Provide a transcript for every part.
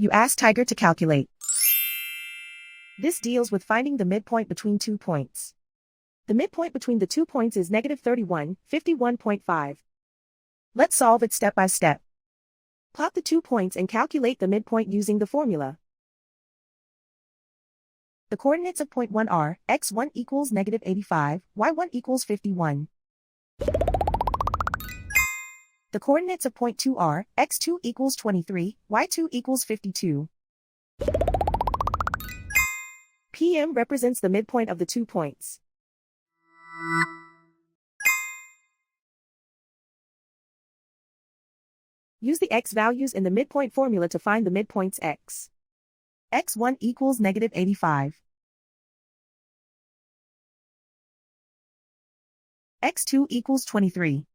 You ask Tiger to calculate. This deals with finding the midpoint between 2 points. The midpoint between the 2 points is -31, 51.5. Let's solve it step by step. Plot the 2 points and calculate the midpoint using the formula. The coordinates of point 1 are x1 equals -85, y1 equals 51. The coordinates of point 2 are x2 equals 23, y2 equals 52. PM represents the midpoint of the 2 points. Use the x values in the midpoint formula to find the midpoints x. x1 equals -85. x2 equals 23.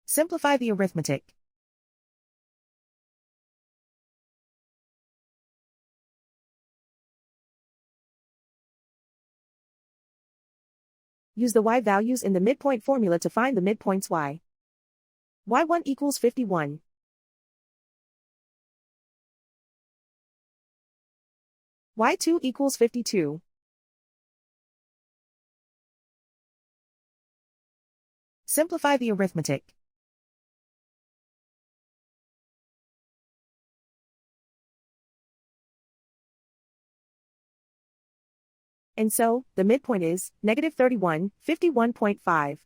Simplify the arithmetic. Use the y values in the midpoint formula to find the midpoints y. y1 equals 51. y2 equals 52. Simplify the arithmetic. And so, the midpoint is -31, 51.5.